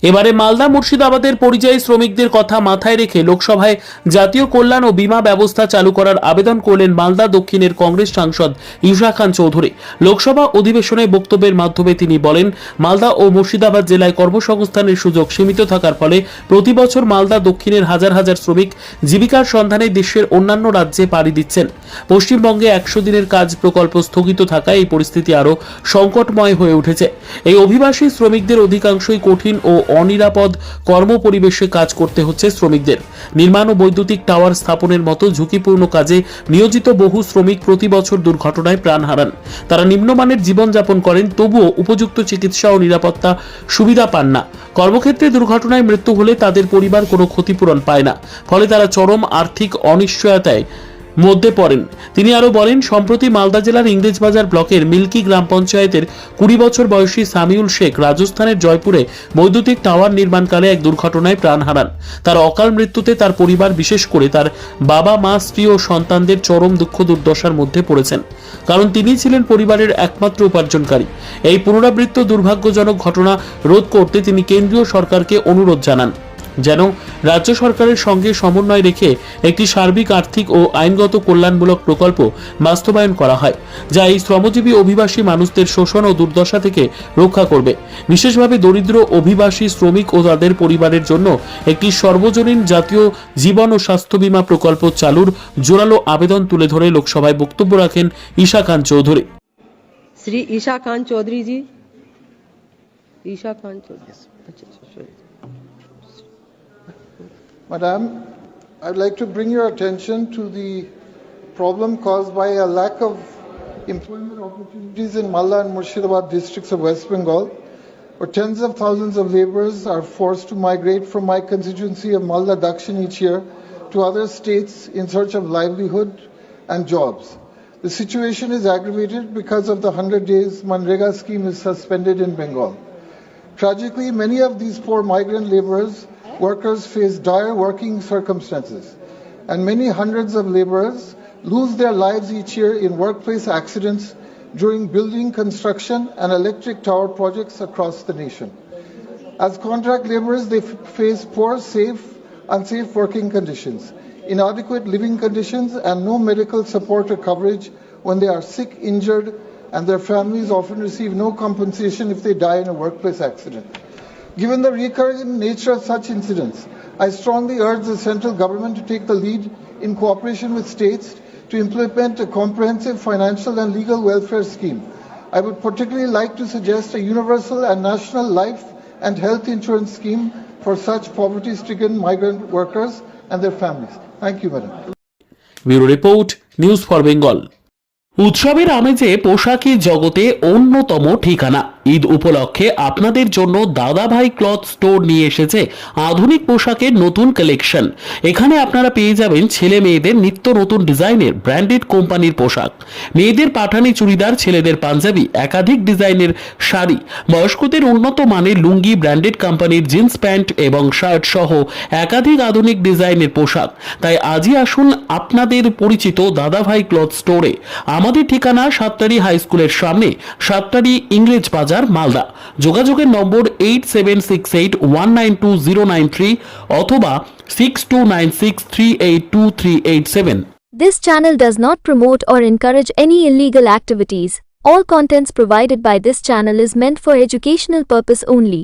এবারে মালদা মুর্শিদাবাদের পরিযায়ী শ্রমিকদের কথা মাথায় রেখে লোকসভায় জাতীয় কল্যাণ ও বীমা ব্যবস্থা চালু করার আবেদন করলেন মালদা দক্ষিণের কংগ্রেস সাংসদ ঈশা খান চৌধুরী। লোকসভা অধিবেশনে বক্তব্যের মাধ্যমে তিনি বলেন, মালদা ও মুর্শিদাবাদ জেলায় কর্মসংস্থানের সুযোগ সীমিত থাকার ফলে প্রতি বছর মালদা দক্ষিণের হাজার হাজার শ্রমিক জীবিকার সন্ধানে দেশের অন্যান্য রাজ্যে পাড়ি দিচ্ছেন। পশ্চিমবঙ্গে 100 দিনের কাজ প্রকল্প স্থগিত থাকায় এই পরিস্থিতি আরও সংকটময় হয়ে উঠেছে। এই অভিবাসী শ্রমিকদের অধিকাংশই কঠিন ও অনিরাপদ কর্মপরিবেশে কাজ করতে হচ্ছে শ্রমিকদের। নির্মাণ ও বৈদ্যুতিক টাওয়ার স্থাপনের মতো ঝুঁকিপূর্ণ কাজে নিয়োজিত বহু শ্রমিক প্রতি বছর দুর্ঘটনায় প্রাণ হারান। তারা নিম্নমানের জীবনযাপন করেন, তবুও উপযুক্ত চিকিৎসা ও নিরাপত্তা সুবিধা পান না। কর্মক্ষেত্রে দুর্ঘটনায় মৃত্যু হলে তাদের পরিবার কোনো ক্ষতিপূরণ পায় না, ফলে তারা চরম আর্থিক অনিশ্চয়তায় মধ্যে পড়েন। তিনি আরো বলেন, সম্প্রতি মালদা জেলার ইংরেজবাজার ব্লকের মিল্কি গ্রাম পঞ্চায়েতের 20 বছর বয়সী সামিউল শেখ রাজস্থানের জয়পুরে বৈদ্যুতিক টাওয়ার নির্মাণকালে এক দুর্ঘটনায় প্রাণ হারান। তার অকাল মৃত্যুতে তার পরিবার, বিশেষ করে তার বাবা, মা, স্ত্রী ও সন্তানদের চরম দুঃখ দুর্দশার মধ্যে পড়েছেন, কারণ তিনি ছিলেন পরিবারের একমাত্র উপার্জনকারী। এই পুনরাবৃত্ত দুর্ভাগ্যজনক ঘটনা রোধ করতে তিনি কেন্দ্রীয় সরকারকে অনুরোধ জানান যেন রাজ্য সরকারের সঙ্গে সমন্বয় রেখে একটি সার্বিক আর্থিক ও আইনগত কল্যাণমূলক প্রকল্প বাস্তবায়ন করা হয়, যা এই শ্রমজীবী অভিবাসী মানুষদের শোষণ ও দুর্দশা থেকে রক্ষা করবে। বিশেষভাবে দরিদ্র অভিবাসী শ্রমিক ও তাদের পরিবারের জন্য একটি সর্বজনীন জাতীয় জীবন ও স্বাস্থ্য বীমা প্রকল্প চালুর জোরালো আবেদন তুলে ধরে লোকসভায় বক্তব্য রাখেন Isha Khan Chowdhury. Shri Isha Khan Chowdhury ji, Isha Khan Chowdhury. Madam, I'd like to bring your attention to the problem caused by a lack of employment opportunities in Malda and Murshidabad districts of West Bengal, where tens of thousands of laborers are forced to migrate from my constituency of Malda Dakshin each year to other states in search of livelihood and jobs. The situation is aggravated because of the 100 days Manrega scheme is suspended in Bengal. Tragically, many of these poor migrant workers face dire working circumstances, and many hundreds of laborers lose their lives each year in workplace accidents during building, construction and electric tower projects across the nation. As contract laborers, they face poor, unsafe working conditions, inadequate living conditions and no medical support or coverage when they are sick, injured, and their families often receive no compensation if they die in a workplace accident. Given the recurrent nature of such incidents, I strongly urge the central government to take the lead in cooperation with states to implement a comprehensive financial and legal welfare scheme. I would particularly like to suggest a universal and national life and health insurance scheme for such poverty-stricken migrant workers and their families. Thank you, Madam. Bureau report, news for Bengal. উৎসবের আমেজে পোশাকের জগতে অন্যতম ঠিকানা ঈদ উপলক্ষে আপনাদের জন্য দাদাভাই cloth store নিয়ে এসেছে আধুনিক পোশাকের নতুন কালেকশন। এখানে আপনারা পেয়ে যাবেন ছেলে মেয়েদের নিত্য নতুন ডিজাইনের ব্র্যান্ডেড কোম্পানির পোশাক, মেয়েদের পাঠানি চুড়িদার, ছেলেদের পাঞ্জাবি, একাধিক ডিজাইনের শাড়ি, বয়স্কদের উন্নত মানের লুঙ্গি, ব্র্যান্ডেড কোম্পানির জিন্স প্যান্ট এবং শার্ট সহ একাধিক আধুনিক ডিজাইনের পোশাক। তাই আজই আসুন আপনাদের পরিচিত দাদাভাই ক্লথ স্টোরে। আমাদের ঠিকানা সাতটারি হাই স্কুলের সামনে, সাতটারি ইংরেজ বাজার, মালদা। যোগাযোগের নম্বর 8768192093 অথবা 6296382387। This channel does not promote or encourage any illegal activities. All contents provided by this channel is meant for educational purpose only.